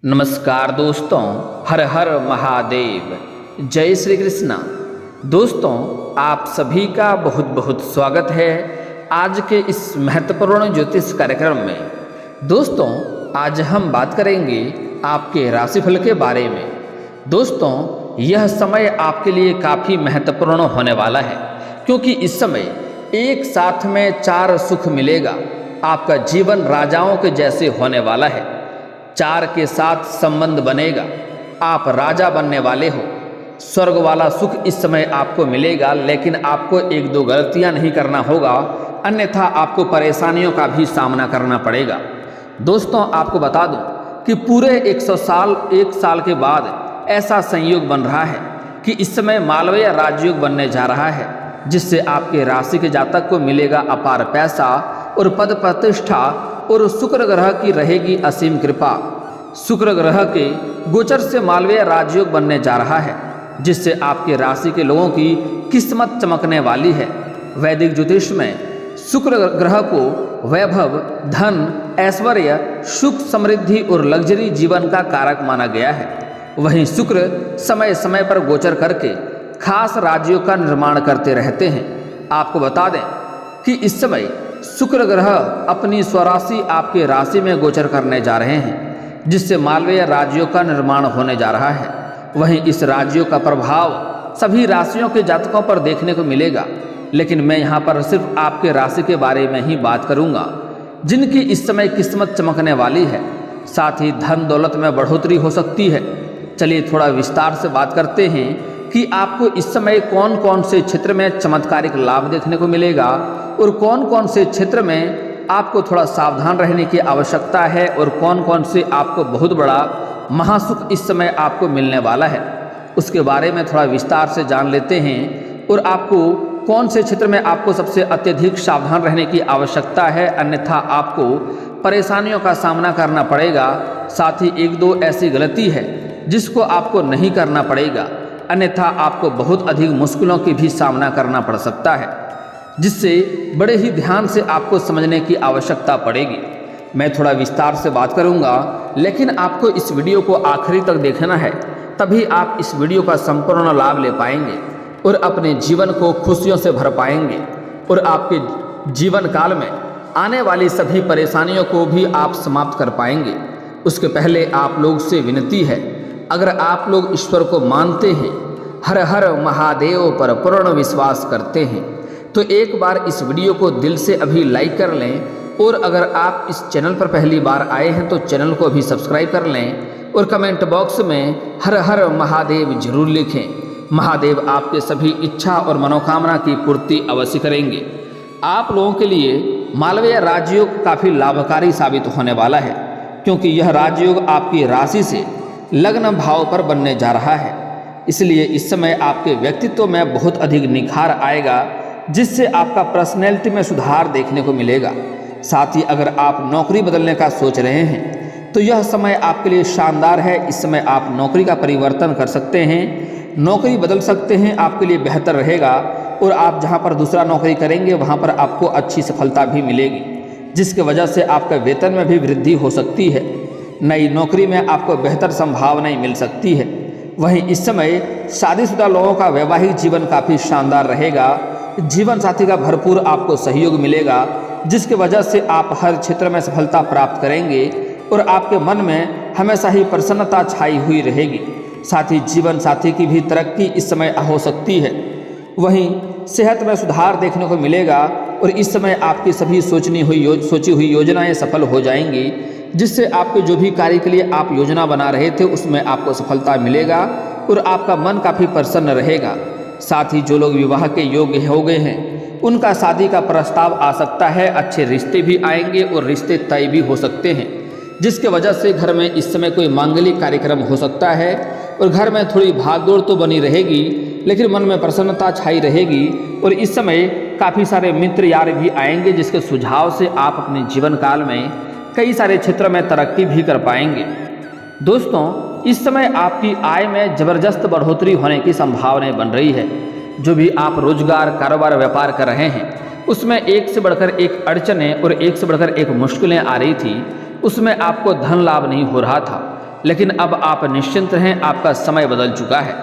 नमस्कार दोस्तों, हर हर महादेव, जय श्री कृष्णा। दोस्तों, आप सभी का बहुत बहुत स्वागत है आज के इस महत्वपूर्ण ज्योतिष कार्यक्रम में। दोस्तों, आज हम बात करेंगे आपके राशिफल के बारे में। दोस्तों, यह समय आपके लिए काफ़ी महत्वपूर्ण होने वाला है, क्योंकि इस समय एक साथ में 4 सुख मिलेगा। आपका जीवन राजाओं के जैसे होने वाला है। 4 के साथ संबंध बनेगा। आप राजा बनने वाले हो। स्वर्ग वाला सुख इस समय आपको मिलेगा, लेकिन आपको 1-2 गलतियां नहीं करना होगा, अन्यथा आपको परेशानियों का भी सामना करना पड़ेगा। दोस्तों, आपको बता दूं कि पूरे 1 साल के बाद ऐसा संयोग बन रहा है कि इस समय मालवीय राजयोग बनने जा रहा है, जिससे आपके राशि के जातक को मिलेगा अपार पैसा और पद प्रतिष्ठा, और शुक्र ग्रह की रहेगी असीम कृपा। शुक्र ग्रह के गोचर से मालवीय राजयोग बनने जा रहा है, जिससे आपके राशि के लोगों की किस्मत चमकने वाली है। वैदिक ज्योतिष में शुक्र ग्रह को वैभव, धन, ऐश्वर्य, सुख, समृद्धि और लग्जरी जीवन का कारक माना गया है। वहीं शुक्र समय समय पर गोचर करके खास राजयोग का निर्माण करते रहते हैं। आपको बता दें कि इस समय शुक्र ग्रह अपनी स्वराशि आपके राशि में गोचर करने जा रहे हैं, जिससे मालवीय राजयोग का निर्माण होने जा रहा है। वहीं इस राजयोग का प्रभाव सभी राशियों के जातकों पर देखने को मिलेगा, लेकिन मैं यहाँ पर सिर्फ आपके राशि के बारे में ही बात करूँगा, जिनकी इस समय किस्मत चमकने वाली है। साथ ही धन दौलत में बढ़ोतरी हो सकती है। चलिए थोड़ा विस्तार से बात करते हैं कि आपको इस समय कौन कौन से क्षेत्र में चमत्कारिक लाभ देखने को मिलेगा और कौन कौन से क्षेत्र में आपको थोड़ा सावधान रहने की आवश्यकता है, और कौन कौन से आपको बहुत बड़ा महासुख इस समय आपको मिलने वाला है। उसके बारे में थोड़ा विस्तार से जान लेते हैं, और आपको कौन से क्षेत्र में आपको सबसे अत्यधिक सावधान रहने की आवश्यकता है, अन्यथा आपको परेशानियों का सामना करना पड़ेगा। साथ ही 1-2 ऐसी गलती है जिसको आपको नहीं करना पड़ेगा, अन्यथा आपको बहुत अधिक मुश्किलों की भी सामना करना पड़ सकता है, जिससे बड़े ही ध्यान से आपको समझने की आवश्यकता पड़ेगी। मैं थोड़ा विस्तार से बात करूंगा, लेकिन आपको इस वीडियो को आखिरी तक देखना है, तभी आप इस वीडियो का संपूर्ण लाभ ले पाएंगे और अपने जीवन को खुशियों से भर पाएंगे, और आपके जीवन काल में आने वाली सभी परेशानियों को भी आप समाप्त कर पाएंगे। उसके पहले आप लोग से विनती है, अगर आप लोग ईश्वर को मानते हैं, हर हर महादेव पर पूर्ण विश्वास करते हैं, तो एक बार इस वीडियो को दिल से अभी लाइक कर लें, और अगर आप इस चैनल पर पहली बार आए हैं तो चैनल को भी सब्सक्राइब कर लें, और कमेंट बॉक्स में हर हर महादेव जरूर लिखें। महादेव आपके सभी इच्छा और मनोकामना की पूर्ति अवश्य करेंगे। आप लोगों के लिए मालवीय राजयोग काफ़ी लाभकारी साबित होने वाला है, क्योंकि यह राजयोग आपकी राशि से लग्न भाव पर बनने जा रहा है। इसलिए इस समय आपके व्यक्तित्व में बहुत अधिक निखार आएगा, जिससे आपका पर्सनैलिटी में सुधार देखने को मिलेगा। साथ ही अगर आप नौकरी बदलने का सोच रहे हैं तो यह समय आपके लिए शानदार है। इस समय आप नौकरी का परिवर्तन कर सकते हैं, नौकरी बदल सकते हैं, आपके लिए बेहतर रहेगा। और आप जहां पर दूसरा नौकरी करेंगे वहां पर आपको अच्छी सफलता भी मिलेगी, जिसकी वजह से आपका वेतन में भी वृद्धि हो सकती है। नई नौकरी में आपको बेहतर संभावनाएं मिल सकती है। वहीं इस समय शादीशुदा लोगों का वैवाहिक जीवन काफ़ी शानदार रहेगा। जीवन साथी का भरपूर आपको सहयोग मिलेगा, जिसकी वजह से आप हर क्षेत्र में सफलता प्राप्त करेंगे, और आपके मन में हमेशा ही प्रसन्नता छाई हुई रहेगी। साथ ही जीवन साथी की भी तरक्की इस समय हो सकती है। वहीं सेहत में सुधार देखने को मिलेगा, और इस समय आपकी सभी सोची हुई योजनाएं सफल हो जाएंगी, जिससे आपके जो भी कार्य के लिए आप योजना बना रहे थे उसमें आपको सफलता मिलेगा, और आपका मन काफ़ी प्रसन्न रहेगा। साथ ही जो लोग विवाह के योग्य हो गए हैं उनका शादी का प्रस्ताव आ सकता है। अच्छे रिश्ते भी आएंगे और रिश्ते तय भी हो सकते हैं, जिसके वजह से घर में इस समय कोई मांगलिक कार्यक्रम हो सकता है, और घर में थोड़ी भागदौड़ तो बनी रहेगी, लेकिन मन में प्रसन्नता छाई रहेगी। और इस समय काफ़ी सारे मित्र यार भी आएंगे, जिसके सुझाव से आप अपने जीवन काल में कई सारे क्षेत्र में तरक्की भी कर पाएंगे। दोस्तों, इस समय आपकी आय में ज़बरदस्त बढ़ोतरी होने की संभावनाएं बन रही है। जो भी आप रोजगार, कारोबार, व्यापार कर रहे हैं उसमें एक से बढ़कर एक अड़चनें और एक से बढ़कर एक मुश्किलें आ रही थी, उसमें आपको धन लाभ नहीं हो रहा था, लेकिन अब आप निश्चिंत रहें, आपका समय बदल चुका है।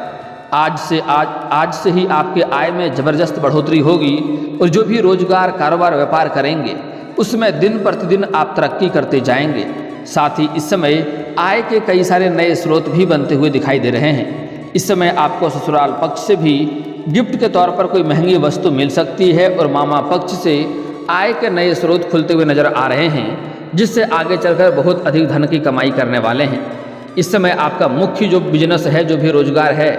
आज से ही आपके आय में ज़बरदस्त बढ़ोतरी होगी और जो भी रोजगार, कारोबार, व्यापार करेंगे उसमें दिन प्रतिदिन आप तरक्की करते जाएंगे। साथ ही इस समय आय के कई सारे नए स्रोत भी बनते हुए दिखाई दे रहे हैं। इस समय आपको ससुराल पक्ष से भी गिफ्ट के तौर पर कोई महंगी वस्तु मिल सकती है और मामा पक्ष से आय के नए स्रोत खुलते हुए नजर आ रहे हैं, जिससे आगे चलकर बहुत अधिक धन की कमाई करने वाले हैं। इस समय आपका मुख्य जो बिजनेस है, जो भी रोजगार है,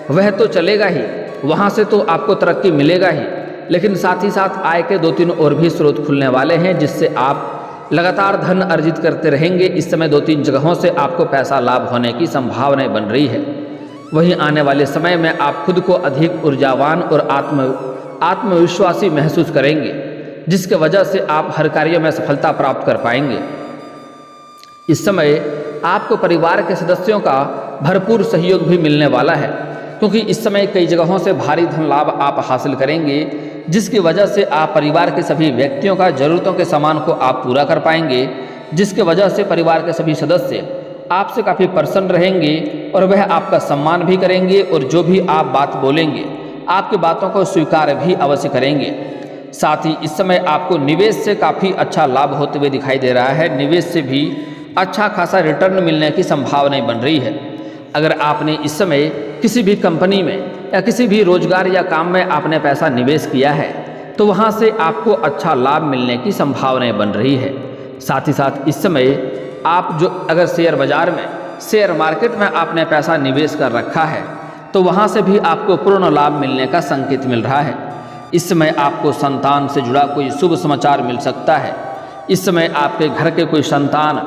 वह तो चलेगा ही, वहाँ से तो आपको तरक्की मिलेगा ही, लेकिन साथ ही साथ आय के 2-3 और भी स्रोत खुलने वाले हैं, जिससे आप लगातार धन अर्जित करते रहेंगे। इस समय 2-3 जगहों से आपको पैसा लाभ होने की संभावनाएं बन रही है। वहीं आने वाले समय में आप खुद को अधिक ऊर्जावान और आत्मविश्वासी महसूस करेंगे, जिसके वजह से आप हर कार्य में सफलता प्राप्त कर पाएंगे। इस समय आपको परिवार के सदस्यों का भरपूर सहयोग भी मिलने वाला है, क्योंकि इस समय कई जगहों से भारी धन लाभ आप हासिल करेंगे, जिसकी वजह से आप परिवार के सभी व्यक्तियों का ज़रूरतों के सामान को आप पूरा कर पाएंगे, जिसके वजह से परिवार के सभी सदस्य आपसे काफ़ी प्रसन्न रहेंगे और वह आपका सम्मान भी करेंगे और जो भी आप बात बोलेंगे आपकी बातों को स्वीकार भी अवश्य करेंगे। साथ ही इस समय आपको निवेश से काफ़ी अच्छा लाभ होते हुए दिखाई दे रहा है। निवेश से भी अच्छा खासा रिटर्न मिलने की संभावनाएं बन रही है। अगर आपने इस समय किसी भी कंपनी में या किसी भी रोजगार या काम में आपने पैसा निवेश किया है तो वहाँ से आपको अच्छा लाभ मिलने की संभावनाएं बन रही है। साथ ही साथ इस समय आप जो अगर शेयर बाजार में, शेयर मार्केट में आपने पैसा निवेश कर रखा है तो वहाँ से भी आपको पूर्ण लाभ मिलने का संकेत मिल रहा है। इस समय आपको संतान से जुड़ा कोई शुभ समाचार मिल सकता है। इस समय आपके घर के कोई संतान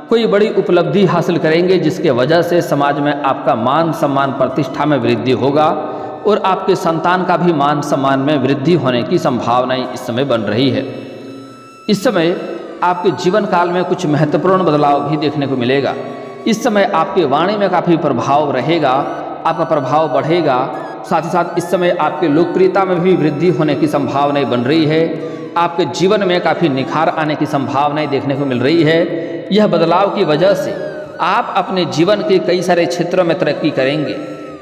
कोई बड़ी उपलब्धि हासिल करेंगे, जिसके वजह से समाज में आपका मान सम्मान, प्रतिष्ठा में वृद्धि होगा और आपके संतान का भी मान सम्मान में वृद्धि होने की संभावनाएं इस समय बन रही है। इस समय आपके जीवन काल में कुछ महत्वपूर्ण बदलाव भी देखने को मिलेगा। इस समय आपकी वाणी में काफ़ी प्रभाव रहेगा, आपका प्रभाव बढ़ेगा। साथ ही साथ इस समय आपके लोकप्रियता में भी वृद्धि होने की संभावनाएं बन रही है। आपके जीवन में काफ़ी निखार आने की संभावनाएं देखने को मिल रही है। यह बदलाव की वजह से आप अपने जीवन के कई सारे क्षेत्रों में तरक्की करेंगे।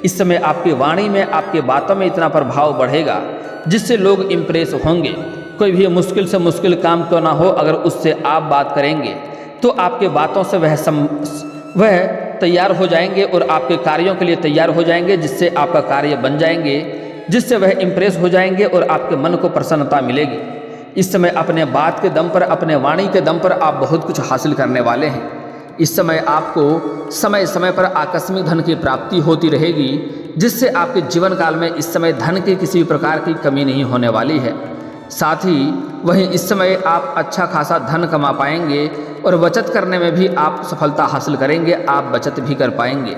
इस समय आपकी वाणी में, आपके बातों में इतना प्रभाव बढ़ेगा जिससे लोग इम्प्रेस होंगे। कोई भी मुश्किल से मुश्किल काम क्यों ना हो, अगर उससे आप बात करेंगे तो आपके बातों से वह तैयार हो जाएंगे और आपके कार्यों के लिए तैयार हो जाएंगे, जिससे आपका कार्य बन जाएंगे, जिससे वह इम्प्रेस हो जाएंगे और आपके मन को प्रसन्नता मिलेगी। इस समय अपने बात के दम पर, अपने वाणी के दम पर आप बहुत कुछ हासिल करने वाले हैं। इस समय आपको समय समय पर आकस्मिक धन की प्राप्ति होती रहेगी, जिससे आपके जीवन काल में इस समय धन की किसी प्रकार की कमी नहीं होने वाली है। साथ ही वहीं इस समय आप अच्छा खासा धन कमा पाएंगे और बचत करने में भी आप सफलता हासिल करेंगे, आप बचत भी कर पाएंगे।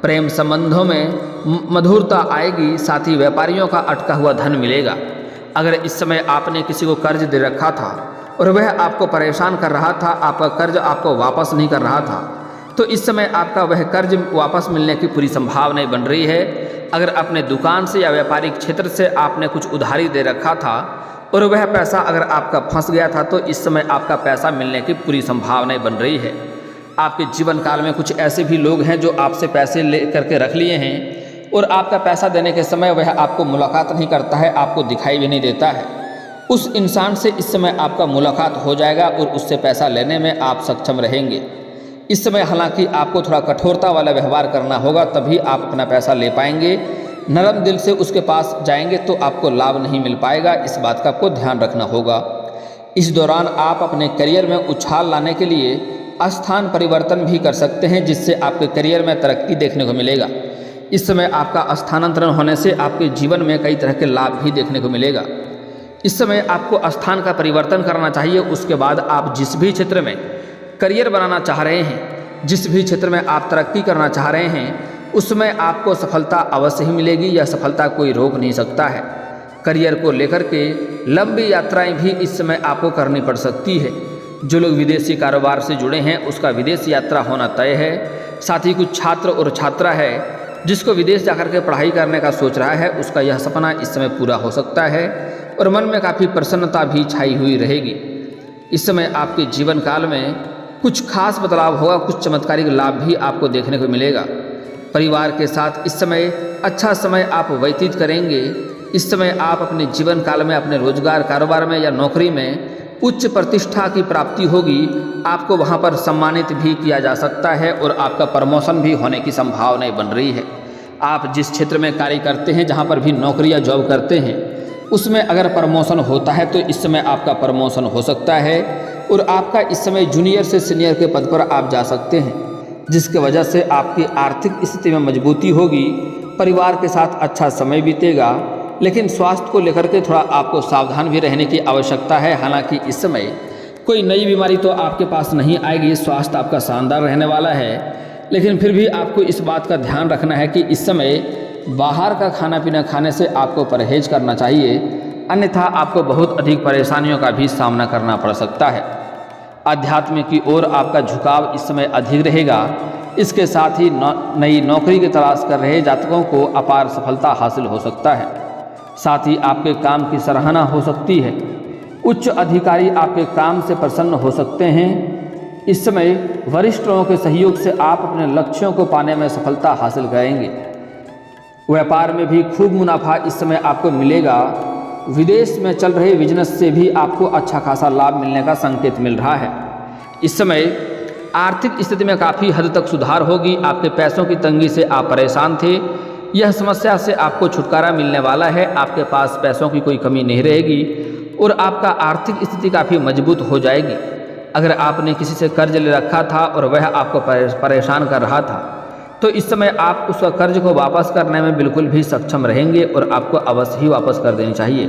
प्रेम संबंधों में मधुरता आएगी, साथ ही व्यापारियों का अटका हुआ धन मिलेगा। अगर इस समय आपने किसी को कर्ज दे रखा था और वह आपको परेशान कर रहा था, आपका कर्ज आपको वापस नहीं कर रहा था, तो इस समय आपका वह कर्ज वापस मिलने की पूरी संभावनाएं बन रही है। अगर अपने दुकान से या व्यापारिक क्षेत्र से आपने कुछ उधारी दे रखा था और वह पैसा अगर आपका फंस गया था, तो इस समय आपका पैसा मिलने की पूरी संभावनाएं बन रही है। आपके जीवन काल में कुछ ऐसे भी लोग हैं जो आपसे पैसे ले करके रख लिए हैं और आपका पैसा देने के समय वह आपको मुलाकात नहीं करता है, आपको दिखाई भी नहीं देता है। उस इंसान से इस समय आपका मुलाकात हो जाएगा और उससे पैसा लेने में आप सक्षम रहेंगे। इस समय हालांकि आपको थोड़ा कठोरता वाला व्यवहार करना होगा, तभी आप अपना पैसा ले पाएंगे। नरम दिल से उसके पास जाएंगे तो आपको लाभ नहीं मिल पाएगा, इस बात का आपको ध्यान रखना होगा। इस दौरान आप अपने करियर में उछाल लाने के लिए स्थान परिवर्तन भी कर सकते हैं, जिससे आपके करियर में तरक्की देखने को मिलेगा। इस समय आपका स्थानांतरण होने से आपके जीवन में कई तरह के लाभ भी देखने को मिलेगा। इस समय आपको स्थान का परिवर्तन करना चाहिए। उसके बाद आप जिस भी क्षेत्र में करियर बनाना चाह रहे हैं, जिस भी क्षेत्र में आप तरक्की करना चाह रहे हैं, उसमें आपको सफलता अवश्य ही मिलेगी। यह सफलता कोई रोक नहीं सकता है। करियर को लेकर के लंबी यात्राएं भी इस समय आपको करनी पड़ सकती है। जो लोग विदेशी कारोबार से जुड़े हैं उसका विदेश यात्रा होना तय है। साथ ही कुछ छात्र और छात्रा है जिसको विदेश जाकर के पढ़ाई करने का सोच रहा है, उसका यह सपना इस समय पूरा हो सकता है और मन में काफ़ी प्रसन्नता भी छाई हुई रहेगी। इस समय आपके जीवन काल में कुछ खास बदलाव होगा, कुछ चमत्कारिक लाभ भी आपको देखने को मिलेगा। परिवार के साथ इस समय अच्छा समय आप व्यतीत करेंगे। इस समय आप अपने जीवन काल में अपने रोजगार, कारोबार में या नौकरी में उच्च प्रतिष्ठा की प्राप्ति होगी। आपको वहाँ पर सम्मानित भी किया जा सकता है और आपका प्रमोशन भी होने की संभावनाएं बन रही है। आप जिस क्षेत्र में कार्य करते हैं, जहाँ पर भी नौकरी या जॉब करते हैं, उसमें अगर प्रमोशन होता है तो इस समय आपका प्रमोशन हो सकता है और आपका इस समय जूनियर से सीनियर के पद पर आप जा सकते हैं, जिसकी वजह से आपकी आर्थिक स्थिति में मजबूती होगी। परिवार के साथ अच्छा समय बीतेगा, लेकिन स्वास्थ्य को लेकर के थोड़ा आपको सावधान भी रहने की आवश्यकता है। हालांकि इस समय कोई नई बीमारी तो आपके पास नहीं आएगी, स्वास्थ्य आपका शानदार रहने वाला है, लेकिन फिर भी आपको इस बात का ध्यान रखना है कि इस समय बाहर का खाना पीना खाने से आपको परहेज करना चाहिए, अन्यथा आपको बहुत अधिक परेशानियों का भी सामना करना पड़ सकता है। अध्यात्म की ओर आपका झुकाव इस समय अधिक रहेगा। इसके साथ ही नई नौकरी की तलाश कर रहे जातकों को अपार सफलता हासिल हो सकता है। साथ ही आपके काम की सराहना हो सकती है। उच्च अधिकारी आपके काम से प्रसन्न हो सकते हैं। इस समय वरिष्ठ लोगों के सहयोग से आप अपने लक्ष्यों को पाने में सफलता हासिल करेंगे। व्यापार में भी खूब मुनाफा इस समय आपको मिलेगा। विदेश में चल रहे बिजनेस से भी आपको अच्छा खासा लाभ मिलने का संकेत मिल रहा है। इस समय आर्थिक स्थिति में काफ़ी हद तक सुधार होगी। आपके पैसों की तंगी से आप परेशान थे, यह समस्या से आपको छुटकारा मिलने वाला है। आपके पास पैसों की कोई कमी नहीं रहेगी और आपका आर्थिक स्थिति काफ़ी मजबूत हो जाएगी। अगर आपने किसी से कर्ज ले रखा था और वह आपको परेशान कर रहा था, तो इस समय आप उस कर्ज को वापस करने में बिल्कुल भी सक्षम रहेंगे और आपको अवश्य ही वापस कर देनी चाहिए।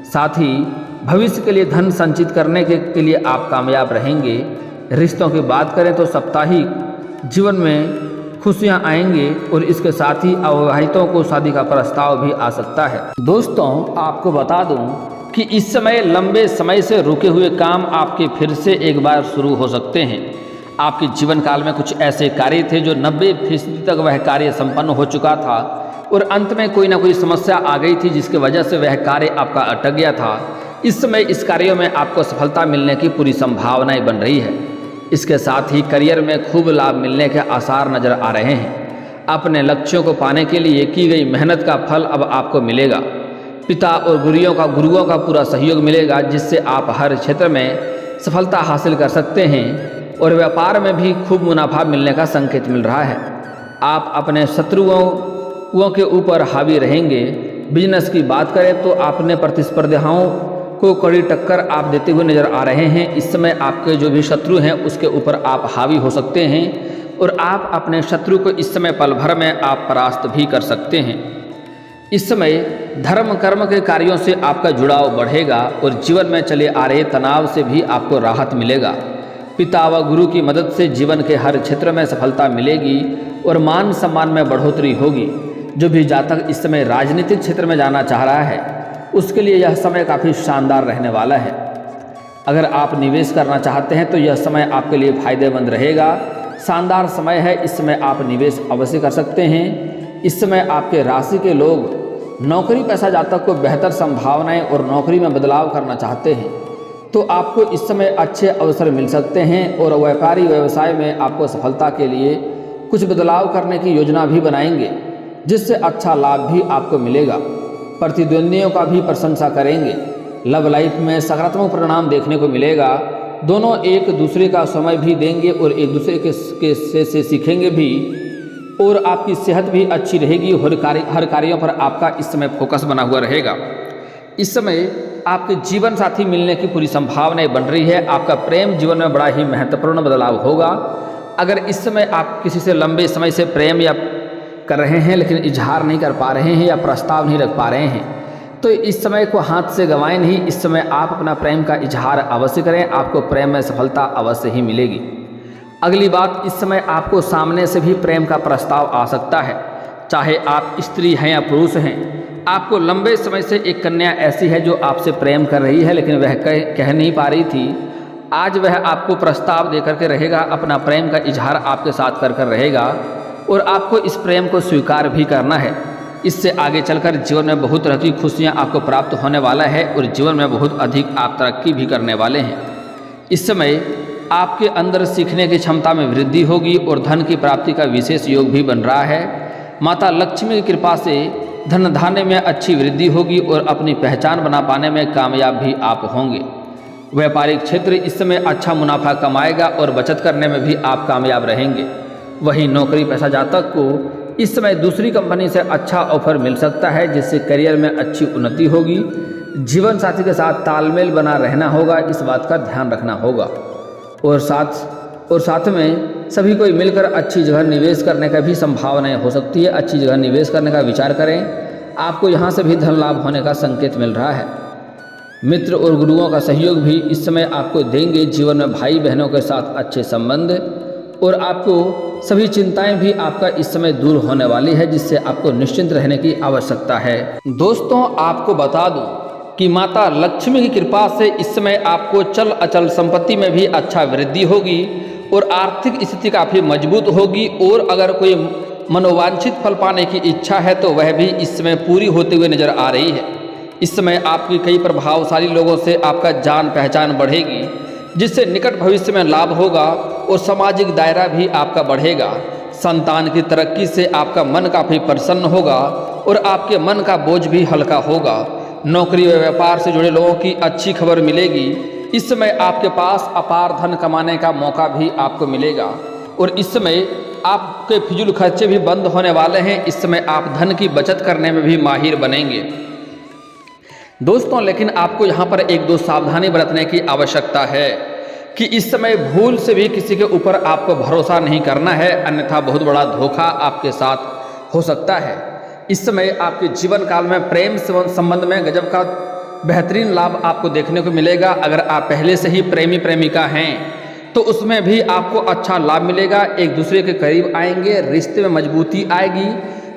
साथ ही भविष्य के लिए धन संचित करने के लिए आप कामयाब रहेंगे। रिश्तों की बात करें तो साप्ताहिक जीवन में खुशियां आएंगे और इसके साथ ही अविवाहितों को शादी का प्रस्ताव भी आ सकता है। दोस्तों, आपको बता दूं कि इस समय लंबे समय से रुके हुए काम आपके फिर से एक बार शुरू हो सकते हैं। आपके जीवन काल में कुछ ऐसे कार्य थे जो 90% तक वह कार्य संपन्न हो चुका था और अंत में कोई ना कोई समस्या आ गई थी, जिसकी वजह से वह कार्य आपका अटक गया था। इस समय इस कार्यों में आपको सफलता मिलने की पूरी संभावनाएं बन रही है। इसके साथ ही करियर में खूब लाभ मिलने के आसार नजर आ रहे हैं। अपने लक्ष्यों को पाने के लिए की गई मेहनत का फल अब आपको मिलेगा। पिता और गुरुओं का पूरा सहयोग मिलेगा, जिससे आप हर क्षेत्र में सफलता हासिल कर सकते हैं और व्यापार में भी खूब मुनाफा मिलने का संकेत मिल रहा है। आप अपने शत्रुओं के ऊपर हावी रहेंगे। बिजनेस की बात करें तो आपने प्रतिस्पर्धाओं को कड़ी टक्कर आप देते हुए नजर आ रहे हैं। इस समय आपके जो भी शत्रु हैं उसके ऊपर आप हावी हो सकते हैं और आप अपने शत्रु को इस समय पल भर में आप परास्त भी कर सकते हैं। इस समय धर्म कर्म के कार्यों से आपका जुड़ाव बढ़ेगा और जीवन में चले आ रहे तनाव से भी आपको राहत मिलेगा। पिता व गुरु की मदद से जीवन के हर क्षेत्र में सफलता मिलेगी और मान सम्मान में बढ़ोतरी होगी। जो भी जातक इस समय राजनीतिक क्षेत्र में जाना चाह रहा है, उसके लिए यह समय काफ़ी शानदार रहने वाला है। अगर आप निवेश करना चाहते हैं तो यह समय आपके लिए फायदेमंद रहेगा। शानदार समय है, इस समय आप निवेश अवश्य कर सकते हैं। इस समय आपके राशि के लोग नौकरी पेशा जातक को बेहतर संभावनाएं और नौकरी में बदलाव करना चाहते हैं तो आपको इस समय अच्छे अवसर मिल सकते हैं और व्यापारी व्यवसाय में आपको सफलता के लिए कुछ बदलाव करने की योजना भी बनाएंगे, जिससे अच्छा लाभ भी आपको मिलेगा। प्रतिद्वंदियों का भी प्रशंसा करेंगे। लव लाइफ में सकारात्मक परिणाम देखने को मिलेगा। दोनों एक दूसरे का समय भी देंगे और एक दूसरे से सीखेंगे भी और आपकी सेहत भी अच्छी रहेगी। हर कार्यों पर आपका इस समय फोकस बना हुआ रहेगा। इस समय आपके जीवन साथी मिलने की पूरी संभावनाएं बन रही है। आपका प्रेम जीवन में बड़ा ही महत्वपूर्ण बदलाव होगा। अगर इस समय आप किसी से लंबे समय से प्रेम या कर रहे हैं लेकिन इजहार नहीं कर पा रहे हैं या प्रस्ताव नहीं रख पा रहे हैं, तो इस समय को हाथ से गंवाएं नहीं। इस समय आप अपना प्रेम का इजहार अवश्य करें, आपको प्रेम में सफलता अवश्य ही मिलेगी। अगली बात, इस समय आपको सामने से भी प्रेम का प्रस्ताव आ सकता है, चाहे आप स्त्री हैं या पुरुष हैं। आपको लंबे समय से एक कन्या ऐसी है जो आपसे प्रेम कर रही है लेकिन वह कह नहीं पा रही थी। आज वह आपको प्रस्ताव दे करके रहेगा, अपना प्रेम का इजहार आपके साथ कर रहेगा और आपको इस प्रेम को स्वीकार भी करना है। इससे आगे चलकर जीवन में बहुत तरह की खुशियाँ आपको प्राप्त होने वाला है और जीवन में बहुत अधिक आप तरक्की भी करने वाले हैं। इस समय आपके अंदर सीखने की क्षमता में वृद्धि होगी और धन की प्राप्ति का विशेष योग भी बन रहा है। माता लक्ष्मी की कृपा से धन धान्य में अच्छी वृद्धि होगी और अपनी पहचान बना पाने में कामयाब भी आप होंगे। व्यापारिक क्षेत्र इस समय अच्छा मुनाफा कमाएगा और बचत करने में भी आप कामयाब रहेंगे। वहीं नौकरी पेशा जातक को इस समय दूसरी कंपनी से अच्छा ऑफर मिल सकता है, जिससे करियर में अच्छी उन्नति होगी। जीवन साथी के साथ तालमेल बना रहना होगा, इस बात का ध्यान रखना होगा। और साथ में सभी को मिलकर अच्छी जगह निवेश करने का भी संभावनाएं हो सकती है। अच्छी जगह निवेश करने का विचार करें, आपको यहाँ से भी धन लाभ होने का संकेत मिल रहा है। मित्र और गुरुओं का सहयोग भी इस समय आपको देंगे। जीवन में भाई बहनों के साथ अच्छे संबंध और आपको सभी चिंताएं भी आपका इस समय दूर होने वाली है, जिससे आपको निश्चिंत रहने की आवश्यकता है। दोस्तों, आपको बता दूं कि माता लक्ष्मी की कृपा से इस समय आपको चल अचल संपत्ति में भी अच्छा वृद्धि होगी और आर्थिक स्थिति काफ़ी मजबूत होगी। और अगर कोई मनोवांछित फल पाने की इच्छा है तो वह भी इस समय पूरी होते हुए नजर आ रही है। इस समय आपकी कई प्रभावशाली लोगों से आपका जान पहचान बढ़ेगी, जिससे निकट भविष्य में लाभ होगा और सामाजिक दायरा भी आपका बढ़ेगा। संतान की तरक्की से आपका मन काफ़ी प्रसन्न होगा और आपके मन का बोझ भी हल्का होगा। नौकरी व व्यापार से जुड़े लोगों की अच्छी खबर मिलेगी। इस समय आपके पास अपार धन कमाने का मौका भी आपको मिलेगा और इस समय आपके फिजूल खर्चे भी बंद होने वाले हैं। इस समय आप धन की बचत करने में भी माहिर बनेंगे। दोस्तों, लेकिन आपको यहाँ पर एक दो सावधानी बरतने की आवश्यकता है कि इस समय भूल से भी किसी के ऊपर आपको भरोसा नहीं करना है, अन्यथा बहुत बड़ा धोखा आपके साथ हो सकता है। इस समय आपके जीवन काल में प्रेम संबंध में गजब का बेहतरीन लाभ आपको देखने को मिलेगा। अगर आप पहले से ही प्रेमी प्रेमिका हैं तो उसमें भी आपको अच्छा लाभ मिलेगा। एक दूसरे के करीब आएंगे, रिश्ते में मजबूती आएगी,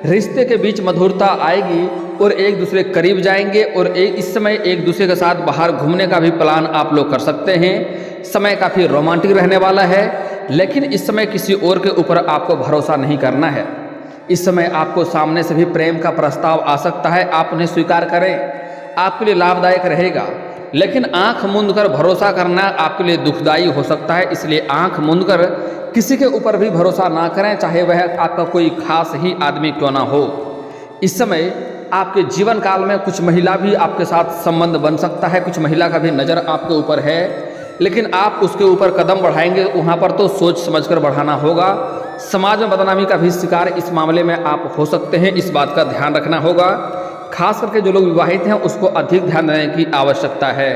रिश्ते के बीच मधुरता आएगी और एक दूसरे के करीब जाएंगे। और इस समय एक दूसरे के साथ बाहर घूमने का भी प्लान आप लोग कर सकते हैं। समय काफ़ी रोमांटिक रहने वाला है, लेकिन इस समय किसी और के ऊपर आपको भरोसा नहीं करना है। इस समय आपको सामने से भी प्रेम का प्रस्ताव आ सकता है, आप उन्हें स्वीकार करें, आपके लिए लाभदायक रहेगा। लेकिन आंख मूंद कर भरोसा करना आपके लिए दुखदायी हो सकता है, इसलिए आंख मूंद कर किसी के ऊपर भी भरोसा ना करें, चाहे वह आपका कोई खास ही आदमी क्यों ना हो। इस समय आपके जीवन काल में कुछ महिला भी आपके साथ संबंध बन सकता है, कुछ महिला का भी नज़र आपके ऊपर है, लेकिन आप उसके ऊपर कदम बढ़ाएंगे वहाँ पर तो सोच समझकर बढ़ाना होगा। समाज में बदनामी का भी शिकार इस मामले में आप हो सकते हैं, इस बात का ध्यान रखना होगा। खास करके जो लोग विवाहित हैं उसको अधिक ध्यान देने की आवश्यकता है।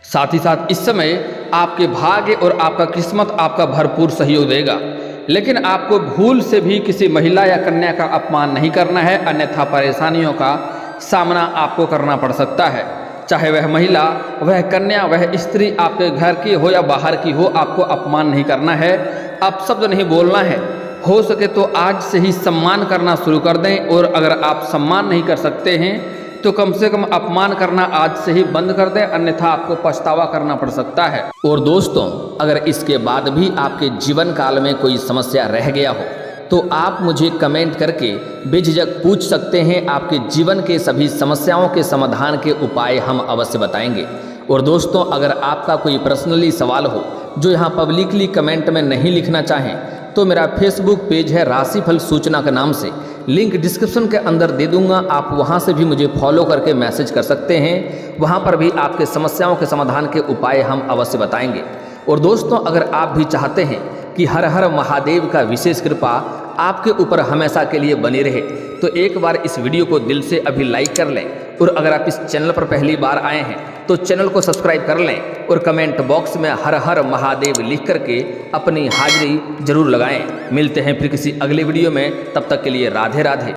साथ ही साथ इस समय आपके भाग्य और आपका किस्मत आपका भरपूर सहयोग देगा, लेकिन आपको भूल से भी किसी महिला या कन्या का अपमान नहीं करना है, अन्यथा परेशानियों का सामना आपको करना पड़ सकता है। चाहे वह महिला, वह कन्या, वह स्त्री आपके घर की हो या बाहर की हो, आपको अपमान नहीं करना है, अपशब्द नहीं बोलना है। हो सके तो आज से ही सम्मान करना शुरू कर दें, और अगर आप सम्मान नहीं कर सकते हैं तो कम से कम अपमान करना आज से ही बंद कर दें, अन्यथा आपको पछतावा करना पड़ सकता है। और दोस्तों, अगर इसके बाद भी आपके जीवन काल में कोई समस्या रह गया हो तो आप मुझे कमेंट करके बेझिझक पूछ सकते हैं। आपके जीवन के सभी समस्याओं के समाधान के उपाय हम अवश्य बताएंगे। और दोस्तों, अगर आपका कोई पर्सनली सवाल हो जो यहाँ पब्लिकली कमेंट में नहीं लिखना चाहें तो मेरा फेसबुक पेज है राशिफल सूचना के नाम से, लिंक डिस्क्रिप्शन के अंदर दे दूंगा, आप वहां से भी मुझे फॉलो करके मैसेज कर सकते हैं। वहां पर भी आपके समस्याओं के समाधान के उपाय हम अवश्य बताएंगे। और दोस्तों, अगर आप भी चाहते हैं कि हर हर महादेव का विशेष कृपा आपके ऊपर हमेशा के लिए बनी रहे तो एक बार इस वीडियो को दिल से अभी लाइक कर लें, और अगर आप इस चैनल पर पहली बार आए हैं तो चैनल को सब्सक्राइब कर लें और कमेंट बॉक्स में हर हर महादेव लिख करके अपनी हाजिरी जरूर लगाएं। मिलते हैं फिर किसी अगले वीडियो में, तब तक के लिए राधे राधे।